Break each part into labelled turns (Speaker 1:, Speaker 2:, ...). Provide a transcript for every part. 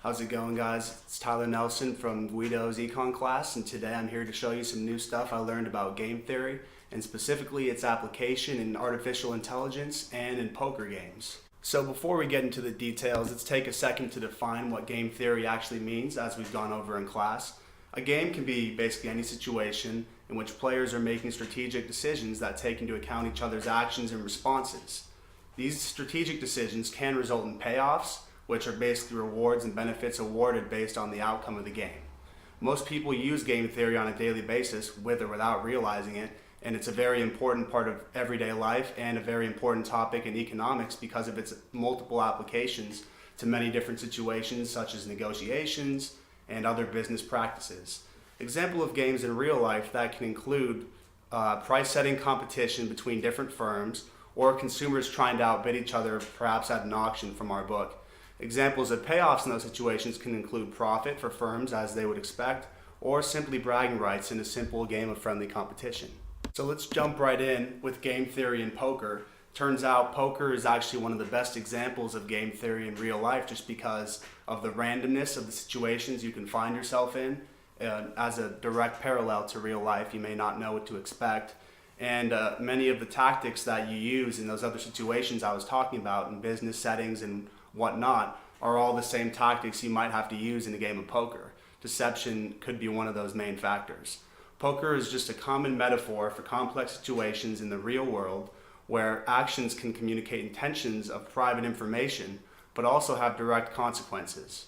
Speaker 1: How's it going, guys? It's Tyler Nelson from Guido's Econ class, and today I'm here to show you some new stuff I learned about game theory, and specifically its application in artificial intelligence and in poker games. So before we get into the details, let's take a second to define what game theory actually means, as we've gone over in class. A game can be basically any situation in which players are making strategic decisions that take into account each other's actions and responses. These strategic decisions can result in payoffs, which are basically rewards and benefits awarded based on the outcome of the game. Most people use game theory on a daily basis, with or without realizing it, and it's a very important part of everyday life and a very important topic in economics because of its multiple applications to many different situations such as negotiations and other business practices. Example of games in real life that can include price setting competition between different firms or consumers trying to outbid each other, perhaps at an auction from our book. Examples of payoffs in those situations can include profit for firms as they would expect, or simply bragging rights in a simple game of friendly competition. So let's jump right in with game theory in poker. Turns out poker is actually one of the best examples of game theory in real life just because of the randomness of the situations you can find yourself in. As a direct parallel to real life, you may not know what to expect. And many of the tactics that you use in those other situations I was talking about in business settings and whatnot are all the same tactics you might have to use in a game of poker. Deception could be one of those main factors. Poker is just a common metaphor for complex situations in the real world where actions can communicate intentions of private information but also have direct consequences.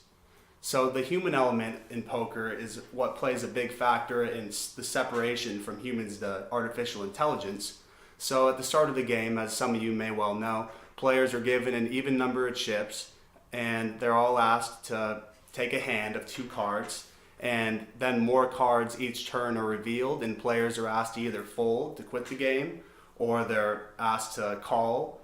Speaker 1: So the human element in poker is what plays a big factor in the separation from humans to artificial intelligence. So at the start of the game, as some of you may well know, players are given an even number of chips and they're all asked to take a hand of 2 cards, and then more cards each turn are revealed and players are asked to either fold to quit the game, or they're asked to call,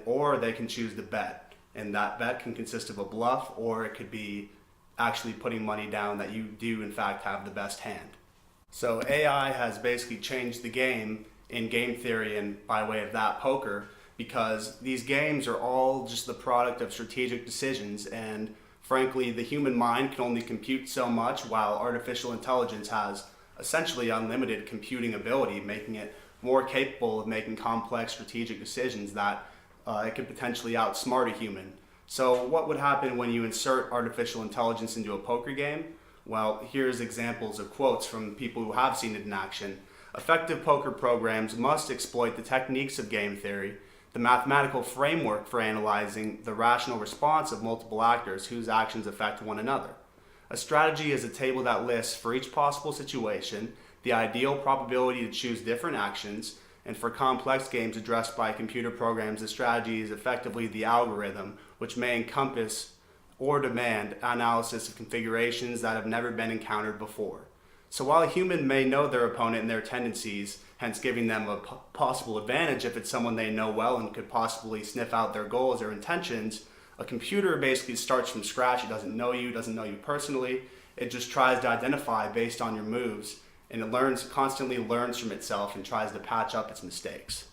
Speaker 1: or they can choose to bet. And that bet can consist of a bluff, or it could be actually putting money down that you do in fact have the best hand. So AI has basically changed the game in game theory and by way of that poker, because these games are all just the product of strategic decisions, and frankly the human mind can only compute so much, while artificial intelligence has essentially unlimited computing ability, making it more capable of making complex strategic decisions that it could potentially outsmart a human. So what would happen when you insert artificial intelligence into a poker game? Well, here's examples of quotes from people who have seen it in action. Effective poker programs must exploit the techniques of game theory, the mathematical framework for analyzing the rational response of multiple actors whose actions affect one another. A strategy is a table that lists for each possible situation the ideal probability to choose different actions, and for complex games addressed by computer programs, the strategy is effectively the algorithm, which may encompass or demand analysis of configurations that have never been encountered before. So while a human may know their opponent and their tendencies, hence giving them a possible advantage if it's someone they know well and could possibly sniff out their goals or intentions, a computer basically starts from scratch. It doesn't know you personally. It just tries to identify based on your moves, and it constantly learns from itself and tries to patch up its mistakes.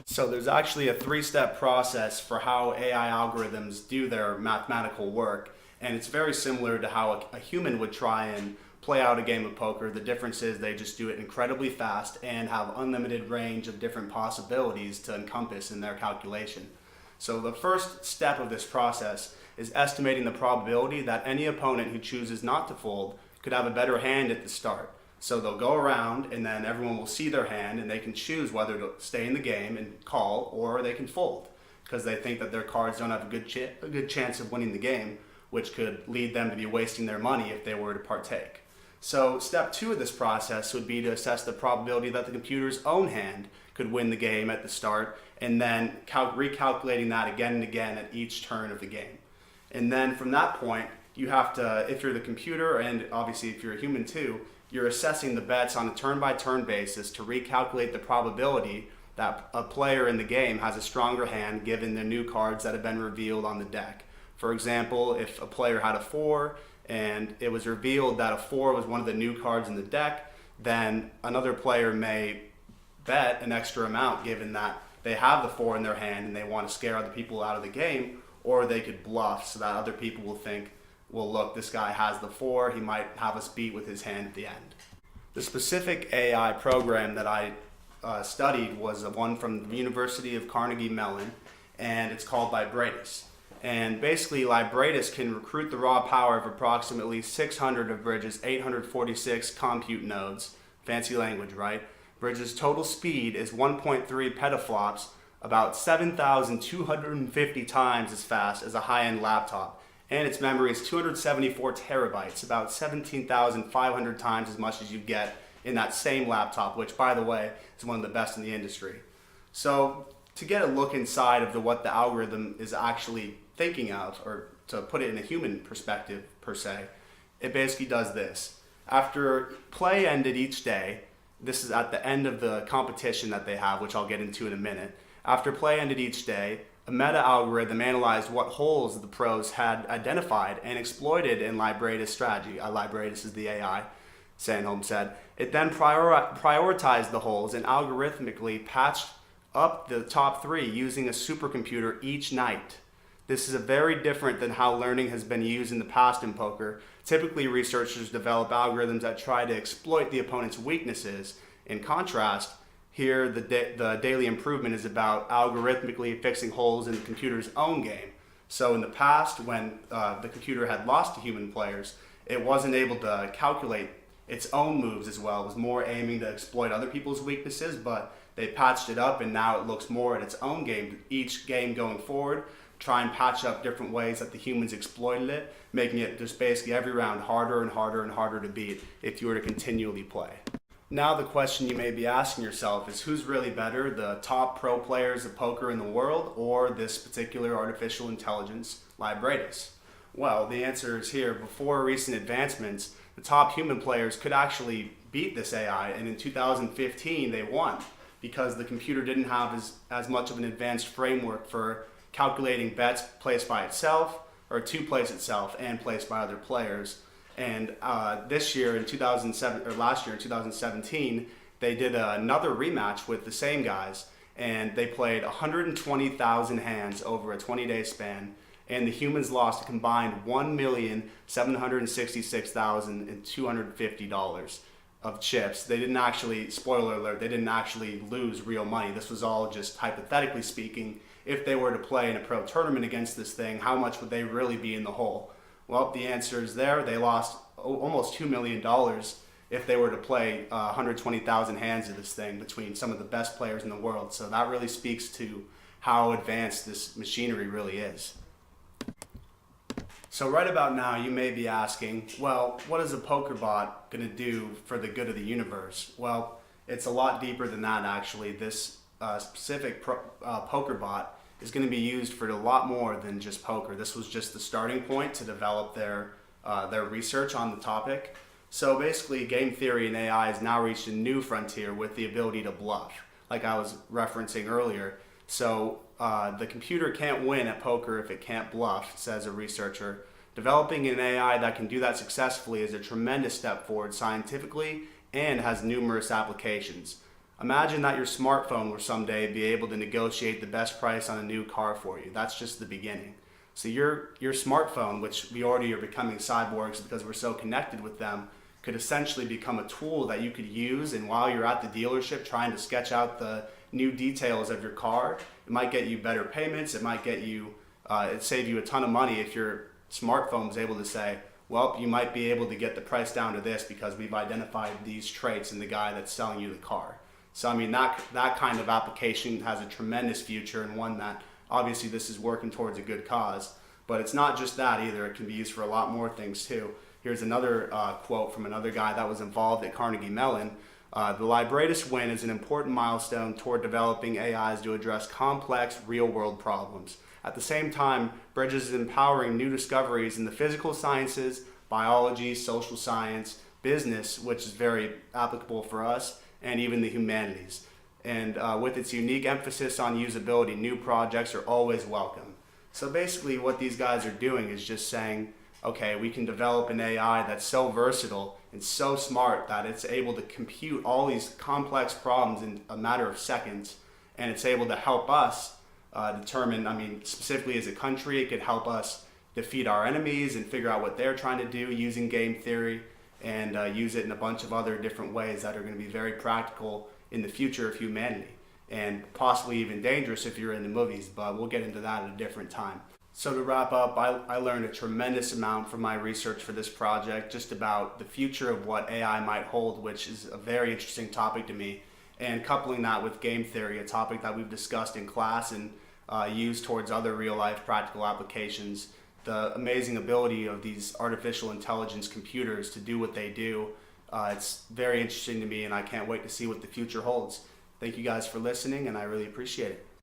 Speaker 1: So there's actually a 3-step process for how AI algorithms do their mathematical work, and it's very similar to how a human would try and play out a game of poker. The difference is they just do it incredibly fast and have unlimited range of different possibilities to encompass in their calculation. So the first step of this process is estimating the probability that any opponent who chooses not to fold could have a better hand at the start. So they'll go around and then everyone will see their hand and they can choose whether to stay in the game and call, or they can fold because they think that their cards don't have a good chance of winning the game, which could lead them to be wasting their money if they were to partake. So step 2 of this process would be to assess the probability that the computer's own hand could win the game at the start, and then recalculating that again and again at each turn of the game. And then from that point, you have to, if you're the computer, and obviously if you're a human too, you're assessing the bets on a turn-by-turn basis to recalculate the probability that a player in the game has a stronger hand given the new cards that have been revealed on the deck. For example, if a player had a 4 and it was revealed that a 4 was one of the new cards in the deck, then another player may bet an extra amount given that they have the 4 in their hand and they want to scare other people out of the game, or they could bluff so that other people will think well, look, this guy has the 4, he might have us beat with his hand at the end. The specific AI program that I studied was one from the University of Carnegie Mellon, and it's called Libratus. And basically, Libratus can recruit the raw power of approximately 600 of Bridge's 846 compute nodes. Fancy language, right? Bridge's total speed is 1.3 petaflops, about 7,250 times as fast as a high-end laptop. And its memory is 274 terabytes, about 17,500 times as much as you get in that same laptop, which, by the way, is one of the best in the industry. So to get a look inside of what the algorithm is actually thinking of, or to put it in a human perspective per se, it basically does this. After play ended each day, this is at the end of the competition that they have, which I'll get into in a minute. After play ended each day, a meta-algorithm analyzed what holes the pros had identified and exploited in Libratus' strategy. Libratus is the AI, Sandholm said. It then prioritized the holes and algorithmically patched up the top 3 using a supercomputer each night. This is very different than how learning has been used in the past in poker. Typically, researchers develop algorithms that try to exploit the opponent's weaknesses. In contrast, here the daily improvement is about algorithmically fixing holes in the computer's own game. So in the past, when the computer had lost to human players, it wasn't able to calculate its own moves as well. It was more aiming to exploit other people's weaknesses, but they patched it up, and now it looks more at its own game. Each game going forward, try and patch up different ways that the humans exploited it, making it just basically every round harder and harder and harder to beat if you were to continually play. Now the question you may be asking yourself is, who's really better, the top pro players of poker in the world or this particular artificial intelligence, Libratus? Well, the answer is here. Before recent advancements, the top human players could actually beat this AI, and in 2015 they won because the computer didn't have as much of an advanced framework for calculating bets placed by itself, or to place itself and placed by other players. And this year in 2007, or last year in 2017, they did another rematch with the same guys, and they played 120,000 hands over a 20-day span, and the humans lost a combined $1,766,250 of chips. They didn't actually, spoiler alert, they didn't actually lose real money. This was all just hypothetically speaking. If they were to play in a pro tournament against this thing, how much would they really be in the hole? Well, the answer is there. They lost almost $2 million if they were to play 120,000 hands of this thing between some of the best players in the world. So that really speaks to how advanced this machinery really is. So right about now, you may be asking, well, what is a poker bot going to do for the good of the universe? Well, it's a lot deeper than that, actually. This specific poker bot is going to be used for a lot more than just poker. This was just the starting point to develop their research on the topic. So basically, game theory and AI has now reached a new frontier with the ability to bluff, like I was referencing earlier. So the computer can't win at poker if it can't bluff, says a researcher. Developing an AI that can do that successfully is a tremendous step forward scientifically and has numerous applications. Imagine that your smartphone will someday be able to negotiate the best price on a new car for you. That's just the beginning. So your smartphone, which we already are becoming cyborgs because we're so connected with them, could essentially become a tool that you could use, and while you're at the dealership trying to sketch out the new details of your car, it might get you better payments, it might get you, it save you a ton of money if your smartphone is able to say, well, you might be able to get the price down to this because we've identified these traits in the guy that's selling you the car. So I mean, that kind of application has a tremendous future, and one that obviously this is working towards a good cause. But it's not just that either. It can be used for a lot more things too. Here's another quote from another guy that was involved at Carnegie Mellon. The Libratus win is an important milestone toward developing AIs to address complex real-world problems. At the same time, Bridges is empowering new discoveries in the physical sciences, biology, social science, business, which is very applicable for us, and even the humanities. And with its unique emphasis on usability, new projects are always welcome. So basically what these guys are doing is just saying, okay, we can develop an AI that's so versatile and so smart that it's able to compute all these complex problems in a matter of seconds, and it's able to help us determine, I mean, specifically as a country, it could help us defeat our enemies and figure out what they're trying to do using game theory, and use it in a bunch of other different ways that are going to be very practical in the future of humanity, and possibly even dangerous if you're in the movies, but we'll get into that at a different time. So to wrap up, I learned a tremendous amount from my research for this project, just about the future of what AI might hold, which is a very interesting topic to me, and coupling that with game theory, a topic that we've discussed in class and used towards other real-life practical applications. The amazing ability of these artificial intelligence computers to do what they do, it's very interesting to me, and I can't wait to see what the future holds. Thank you guys for listening, and I really appreciate it.